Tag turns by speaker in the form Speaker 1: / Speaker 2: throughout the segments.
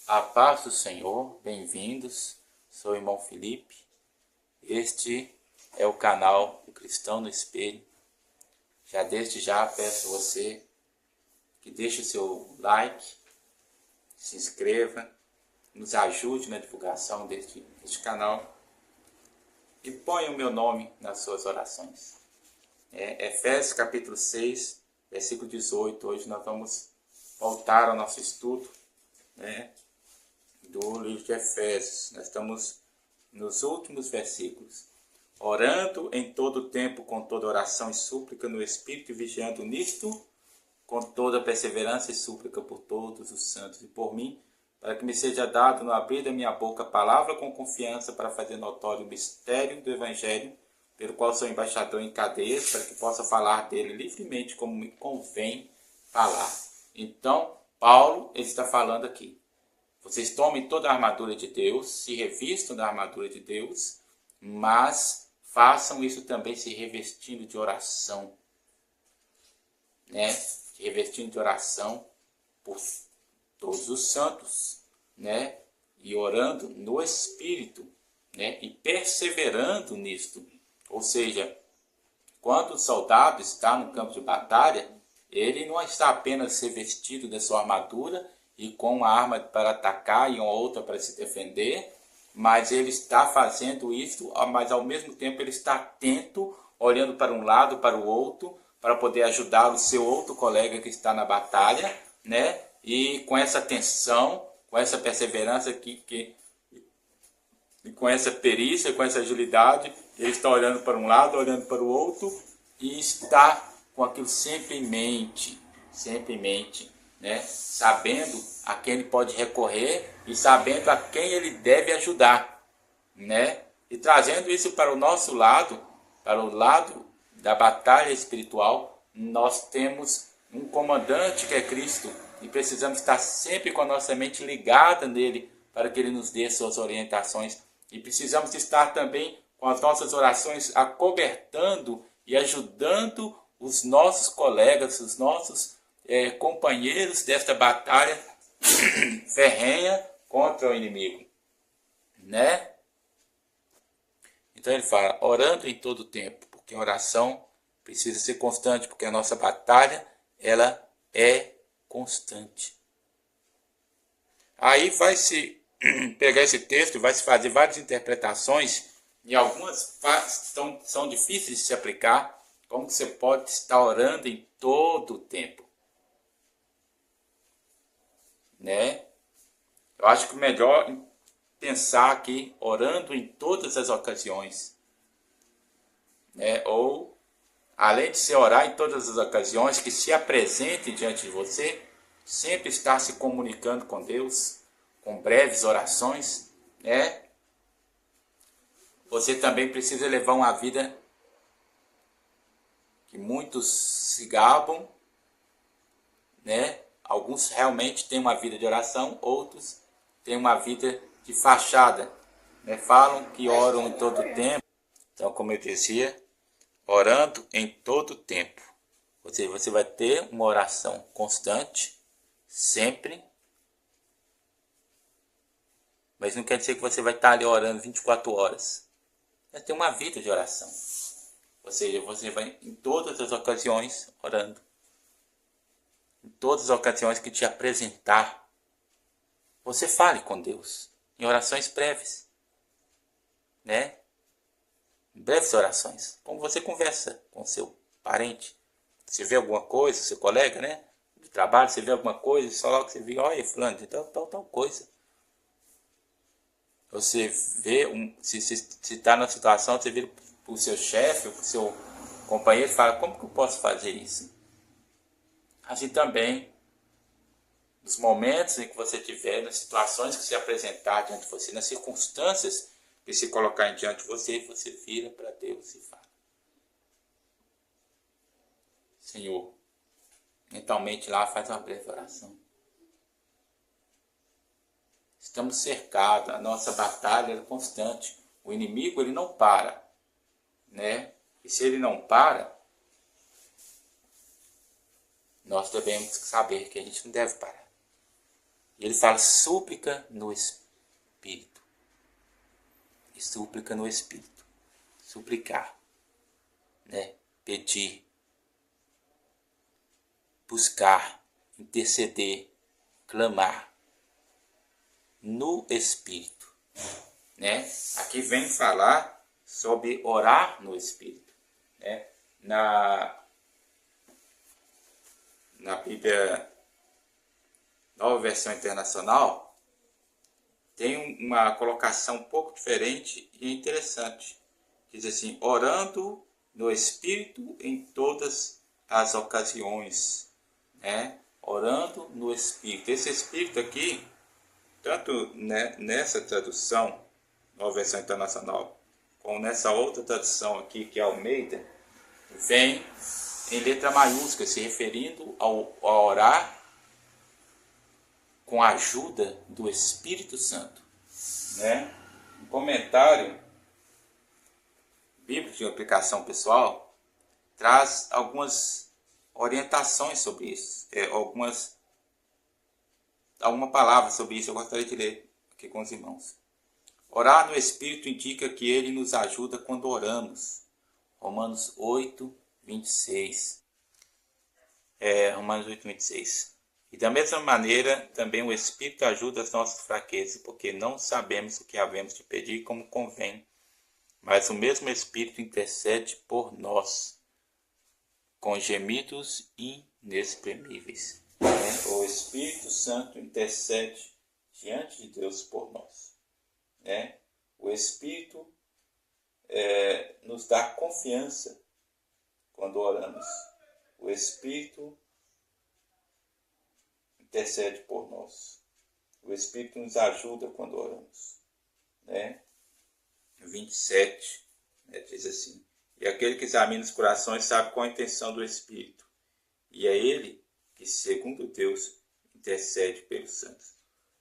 Speaker 1: A paz do Senhor, bem-vindos, sou o irmão Felipe, este é o canal do Cristão no Espelho. Já desde já peço a você que deixe o seu like, se inscreva, nos ajude na divulgação deste canal e ponha o meu nome nas suas orações. Efésios capítulo 6, versículo 18, hoje nós vamos voltar ao nosso estudo, do livro de Efésios. Nós estamos nos últimos versículos. Orando em todo tempo com toda oração e súplica no Espírito, e vigiando nisto com toda perseverança e súplica por todos os santos e por mim, para que me seja dado no abrir da minha boca a palavra com confiança para fazer notório o mistério do Evangelho, pelo qual sou embaixador em cadeias, para que possa falar dele livremente como me convém falar. Então, Paulo ele está falando aqui. Vocês tomem toda a armadura de Deus, se revistam da armadura de Deus, mas façam isso também se revestindo de oração. Se revestindo de oração por todos os santos, e orando no Espírito, e perseverando nisto. Ou seja, quando o soldado está no campo de batalha, ele não está apenas revestido da sua armadura e com uma arma para atacar e uma outra para se defender, mas ele está fazendo isso, mas ao mesmo tempo ele está atento, olhando para um lado, para o outro, para poder ajudar o seu outro colega que está na batalha, e com essa atenção, com essa perseverança e com essa perícia, com essa agilidade, ele está olhando para um lado, olhando para o outro e está com aquilo sempre em mente, sabendo a quem ele pode recorrer e sabendo a quem ele deve ajudar, e trazendo isso para o nosso lado, para o lado da batalha espiritual. Nós temos um comandante que é Cristo e precisamos estar sempre com a nossa mente ligada nele para que ele nos dê suas orientações, e precisamos estar também com as nossas orações acobertando e ajudando os nossos colegas, os nossos companheiros desta batalha ferrenha contra o inimigo, Então ele fala, orando em todo tempo, porque a oração precisa ser constante, porque a nossa batalha, ela é constante. Aí vai se pegar esse texto, vai se fazer várias interpretações, e algumas são difíceis de se aplicar. Como que você pode estar orando em todo o tempo? Eu acho que o melhor é pensar aqui, orando em todas as ocasiões. Ou, além de se orar em todas as ocasiões, que se apresente diante de você, sempre estar se comunicando com Deus, com breves orações, Você também precisa levar uma vida que muitos se gabam, Alguns realmente têm uma vida de oração, outros têm uma vida de fachada, Falam que oram em todo o tempo. Então, como eu dizia, orando em todo o tempo. Ou seja, você vai ter uma oração constante, sempre, mas não quer dizer que você vai estar ali orando 24 horas. Vai ter uma vida de oração. Ou seja, você vai em todas as ocasiões orando. Em todas as ocasiões que te apresentar, você fale com Deus. Em orações breves. Breves orações. Como você conversa com seu parente. Você vê alguma coisa, seu colega, de trabalho, você vê alguma coisa, só logo que você vê, olha, fulano, tal coisa. Você vê, se está na situação, você vira para o seu chefe, para o seu companheiro e fala, como que eu posso fazer isso? Assim também, nos momentos em que você tiver, nas situações que se apresentar diante de você, nas circunstâncias que se colocar diante de você, você vira para Deus e fala, Senhor, mentalmente lá faz uma breve oração. Estamos cercados, a nossa batalha é constante. O inimigo ele não para, E se ele não para, nós devemos saber que a gente não deve parar. E ele fala súplica no Espírito. E súplica no Espírito. Suplicar, né? Pedir, buscar, interceder, clamar no Espírito, né? Aqui vem falar sobre orar no Espírito, né? Na Bíblia Nova Versão Internacional tem uma colocação um pouco diferente e interessante. Diz assim: orando no Espírito em todas as ocasiões, né? Orando no Espírito. Esse Espírito aqui, tanto nessa tradução, Nova Versão Internacional, como nessa outra tradução aqui, que é Almeida, vem em letra maiúscula, se referindo a orar com a ajuda do Espírito Santo, né? Um comentário bíblico de aplicação pessoal traz algumas orientações sobre isso, alguma palavra sobre isso eu gostaria de ler aqui com os irmãos. Orar no Espírito indica que ele nos ajuda quando oramos. Romanos 8, 26. Romanos 8, 26. E da mesma maneira, também o Espírito ajuda as nossas fraquezas, porque não sabemos o que havemos de pedir como convém. Mas o mesmo Espírito intercede por nós, com gemidos inexprimíveis. O Espírito Santo intercede diante de Deus por nós. O Espírito nos dá confiança quando oramos. O Espírito intercede por nós. O Espírito nos ajuda quando oramos. 27, diz assim: e aquele que examina os corações sabe qual a intenção do Espírito, e é ele que, segundo Deus, intercede pelos santos.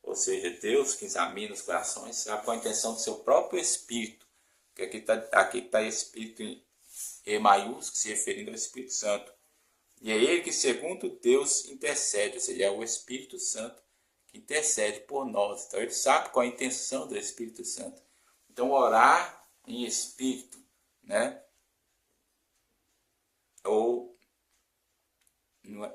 Speaker 1: Ou seja, Deus que examina os corações sabe qual a intenção do seu próprio Espírito, que aqui está Espírito em E maiúsculo, se referindo ao Espírito Santo. E é ele que, segundo Deus, intercede, ou seja, é o Espírito Santo que intercede por nós. Então ele sabe qual a intenção do Espírito Santo. Então orar em Espírito, ou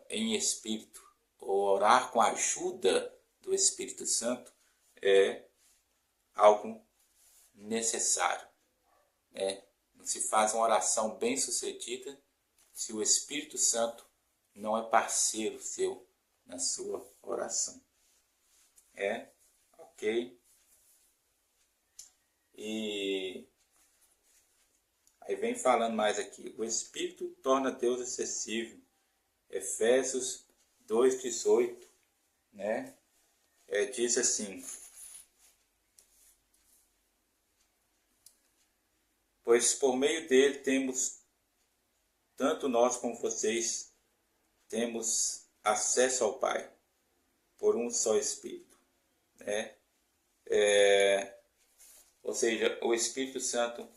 Speaker 1: em Espírito, ou orar com a ajuda do Espírito Santo é algo necessário. Não se faz uma oração bem sucedida se o Espírito Santo não é parceiro seu na sua oração. Ok? E aí vem falando mais aqui: o Espírito torna Deus acessível. Efésios 2,18, diz assim: pois por meio dele temos, tanto nós como vocês, temos acesso ao Pai, por um só Espírito. Ou seja, o Espírito Santo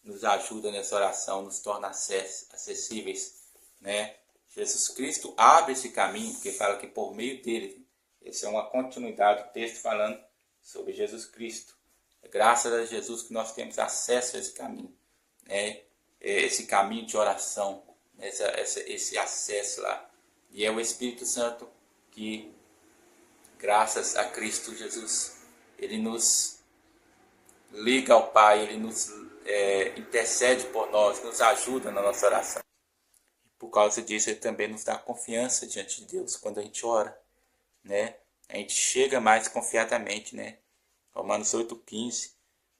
Speaker 1: nos ajuda nessa oração, nos torna acessíveis. Jesus Cristo abre esse caminho, porque fala que por meio dele, essa é uma continuidade do texto falando sobre Jesus Cristo. É graças a Jesus que nós temos acesso a esse caminho, esse caminho de oração, esse acesso lá. E é o Espírito Santo que, graças a Cristo Jesus, ele nos liga ao Pai, ele nos intercede por nós, nos ajuda na nossa oração. E por causa disso, ele também nos dá confiança diante de Deus quando a gente ora. A gente chega mais confiadamente. Romanos 8,15.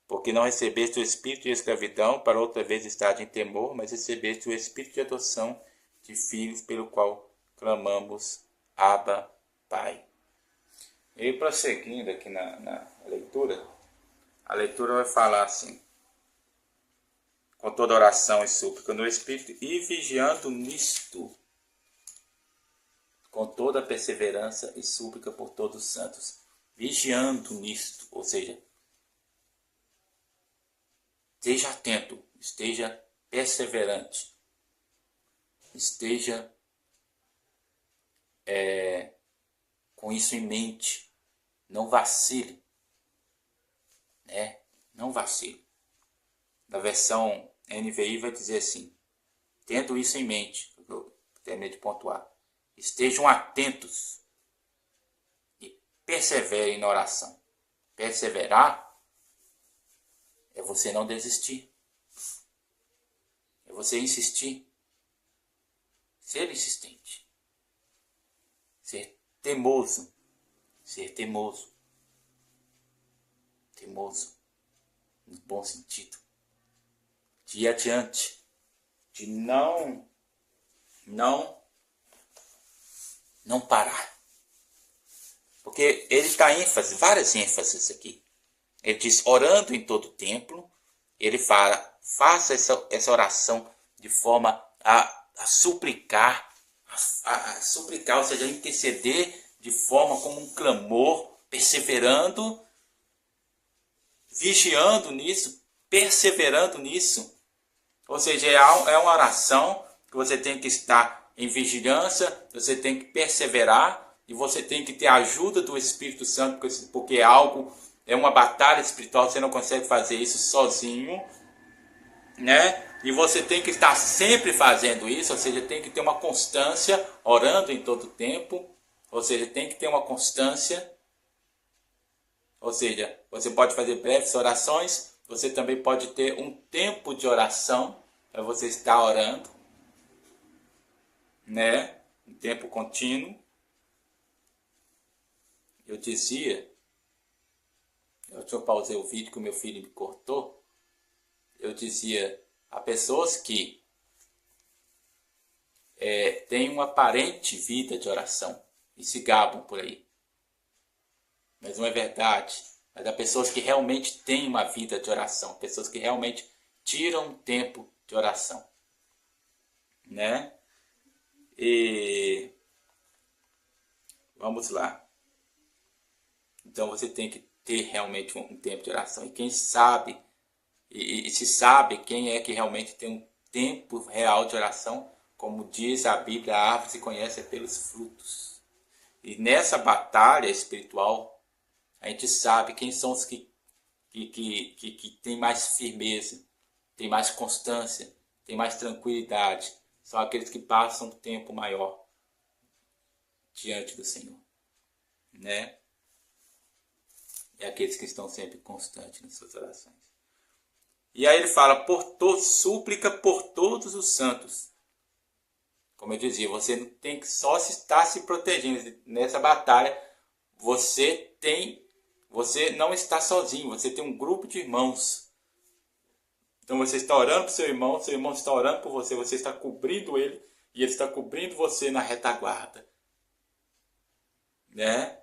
Speaker 1: Porque não recebeste o espírito de escravidão para outra vez estar em temor, mas recebeste o espírito de adoção de filhos, pelo qual clamamos: Abba, Pai. E prosseguindo aqui na leitura, a leitura vai falar assim: com toda oração e súplica no Espírito, e vigiando nisto, com toda perseverança e súplica por todos os santos. Vigiando nisto, ou seja, esteja atento, esteja perseverante, esteja com isso em mente, Não vacile, né? Não vacile. Na versão NVI vai dizer assim: tendo isso em mente, eu terminei de pontuar, estejam atentos e perseverem na oração. Perseverar é você não desistir, é você insistir, ser insistente, ser teimoso, no bom sentido, de ir adiante, de não parar. Porque ele está várias ênfases aqui. Ele diz, orando em todo tempo, ele fala, faça essa oração de forma a suplicar, a suplicar, ou seja, a interceder de forma como um clamor, perseverando, vigiando nisso, perseverando nisso. Ou seja, é uma oração que você tem que estar em vigilância, você tem que perseverar e você tem que ter a ajuda do Espírito Santo, porque é uma batalha espiritual, você não consegue fazer isso sozinho, né? E você tem que estar sempre fazendo isso, ou seja, tem que ter uma constância, orando em todo tempo, ou seja, tem que ter uma constância, ou seja, você pode fazer breves orações, você também pode ter um tempo de oração, para você estar orando, né? Um tempo contínuo. Eu pausei o vídeo que o meu filho me cortou. Eu dizia, há pessoas que têm uma aparente vida de oração e se gabam por aí. Mas não é verdade. Mas há pessoas que realmente têm uma vida de oração, pessoas que realmente tiram um tempo de oração, né? E vamos lá. Então você tem que ter realmente um tempo de oração. E quem sabe, e se sabe quem é que realmente tem um tempo real de oração, como diz a Bíblia, a árvore se conhece pelos frutos. E nessa batalha espiritual, a gente sabe quem são os que têm mais firmeza, têm mais constância, têm mais tranquilidade. São aqueles que passam um tempo maior diante do Senhor, né? E aqueles que estão sempre constantes nas suas orações. E aí ele fala, súplica por todos os santos. Como eu dizia, você não tem que só estar se protegendo nessa batalha. Você não está sozinho, você tem um grupo de irmãos. Então você está orando para seu irmão está orando por você, você está cobrindo ele e ele está cobrindo você na retaguarda, né?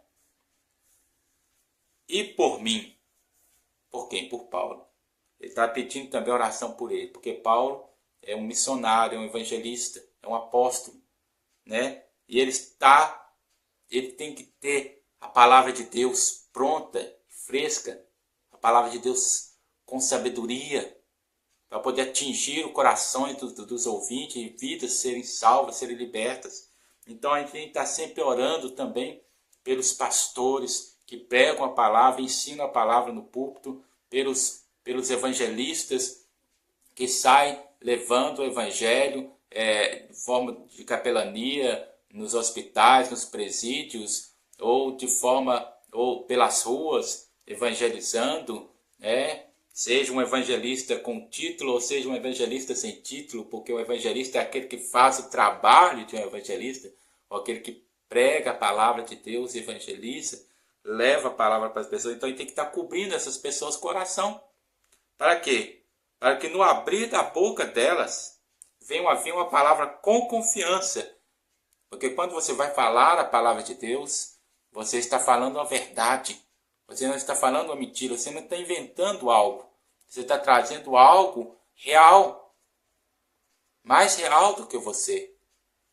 Speaker 1: E por mim, por quem? Por Paulo. Ele está pedindo também oração por ele, porque Paulo é um missionário, é um evangelista, é um apóstolo, né? E ele tem que ter a palavra de Deus pronta, fresca, a palavra de Deus com sabedoria, para poder atingir o coração dos ouvintes e vidas serem salvas, serem libertas. Então a gente tem que estar sempre orando também pelos pastores que pregam a palavra, ensinam a palavra no púlpito, pelos evangelistas que saem levando o evangelho de forma de capelania nos hospitais, nos presídios, ou pelas ruas, evangelizando, né? Seja um evangelista com título ou seja um evangelista sem título, porque o evangelista é aquele que faz o trabalho de um evangelista, ou aquele que prega a palavra de Deus, evangeliza, leva a palavra para as pessoas. Então a gente tem que estar cobrindo essas pessoas com oração. Para quê? Para que no abrir da boca delas venha a vir uma palavra com confiança. Porque quando você vai falar a palavra de Deus, você está falando a verdade. Você não está falando uma mentira, você não está inventando algo. Você está trazendo algo real. Mais real do que você.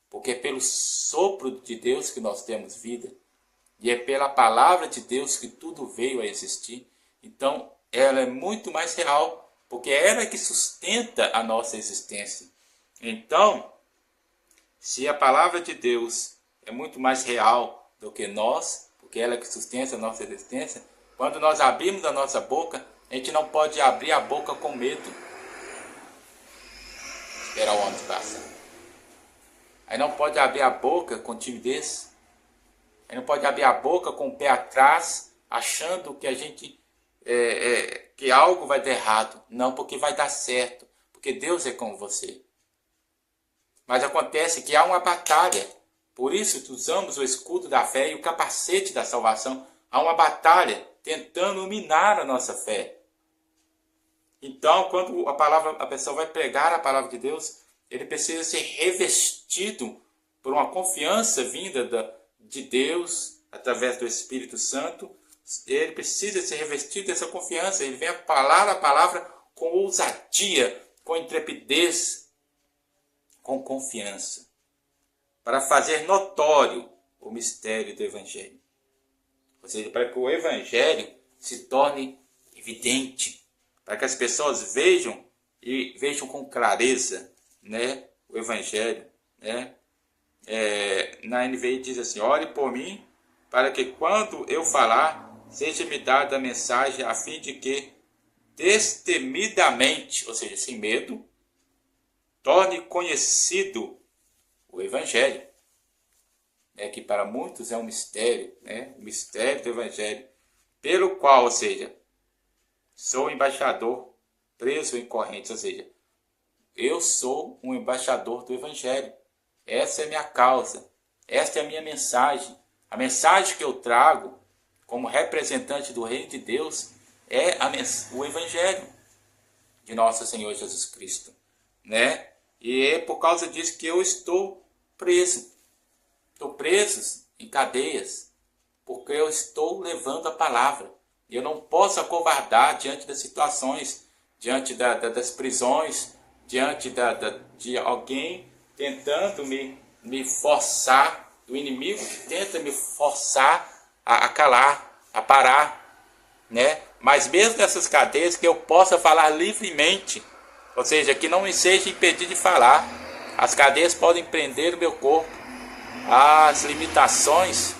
Speaker 1: Porque é pelo sopro de Deus que nós temos vida. E é pela palavra de Deus que tudo veio a existir. Então, ela é muito mais real, porque é ela que sustenta a nossa existência. Então, se a palavra de Deus é muito mais real do que nós, porque ela que sustenta a nossa existência. Quando nós abrimos a nossa boca, a gente não pode abrir a boca com medo. Esperar o ônibus passar. Aí não pode abrir a boca com timidez. Aí não pode abrir a boca com o pé atrás, achando que a gente que algo vai dar errado. Não, porque vai dar certo, porque Deus é com você. Mas acontece que há uma batalha. Por isso usamos o escudo da fé e o capacete da salvação. Há uma batalha tentando minar a nossa fé. Então, quando a pessoa vai pregar a palavra de Deus, ele precisa ser revestido por uma confiança vinda de Deus, através do Espírito Santo. Ele precisa ser revestido dessa confiança. Ele vem a falar a palavra com ousadia, com intrepidez, com confiança, para fazer notório o mistério do Evangelho. Ou seja, para que o Evangelho se torne evidente, para que as pessoas vejam e vejam com clareza, né, o Evangelho. Né? Na NVI diz assim: ore por mim, para que quando eu falar, seja-me dada a mensagem, a fim de que, destemidamente, ou seja, sem medo, torne conhecido o Evangelho, que para muitos é um mistério, o mistério do Evangelho, pelo qual, ou seja, sou embaixador preso em correntes, ou seja, eu sou um embaixador do Evangelho. Essa é a minha causa, esta é a minha mensagem. A mensagem que eu trago como representante do Reino de Deus é o Evangelho de nosso Senhor Jesus Cristo, né? E é por causa disso que eu estou preso. Estou preso em cadeias, porque eu estou levando a palavra. Eu não posso acovardar diante das situações, diante das prisões, diante de alguém tentando me forçar, do inimigo que tenta me forçar a calar, a parar, né? Mas mesmo nessas cadeias, que eu possa falar livremente, ou seja, que não me seja impedido de falar. As cadeias podem prender o meu corpo, as limitações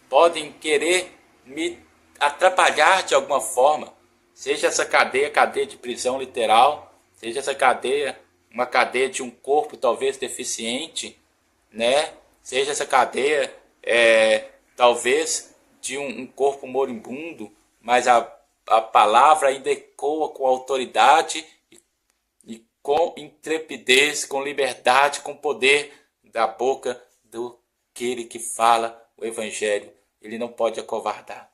Speaker 1: podem querer me atrapalhar de alguma forma, seja essa cadeia de prisão literal, seja essa cadeia uma cadeia de um corpo talvez deficiente, né? Seja essa cadeia talvez de um corpo moribundo, mas a palavra ainda ecoa com autoridade e com intrepidez, com liberdade, com poder da boca daquele que fala o Evangelho. Ele não pode acovardar,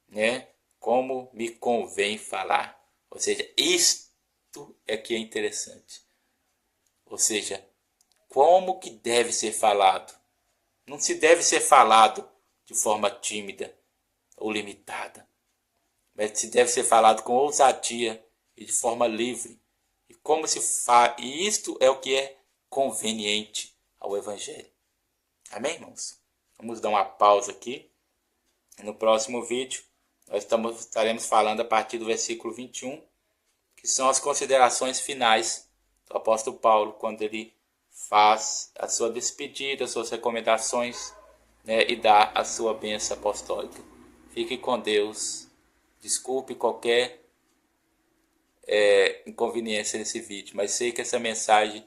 Speaker 1: né? Como me convém falar. Ou seja, isto é que é interessante. Ou seja, como que deve ser falado? Não se deve ser falado de forma tímida ou limitada, mas se deve ser falado com ousadia e de forma livre. E como se faz? E isto é o que é conveniente ao Evangelho. Amém, irmãos? Vamos dar uma pausa aqui. No próximo vídeo, nós estaremos falando a partir do versículo 21, que são as considerações finais do apóstolo Paulo, quando ele faz a sua despedida, as suas recomendações, né, e dá a sua bênção apostólica. Fique com Deus. Desculpe qualquer inconveniência nesse vídeo, mas sei que essa mensagem,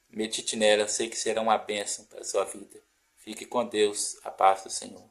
Speaker 1: medite nela, sei que será uma bênção para a sua vida. Fique com Deus, a paz do Senhor.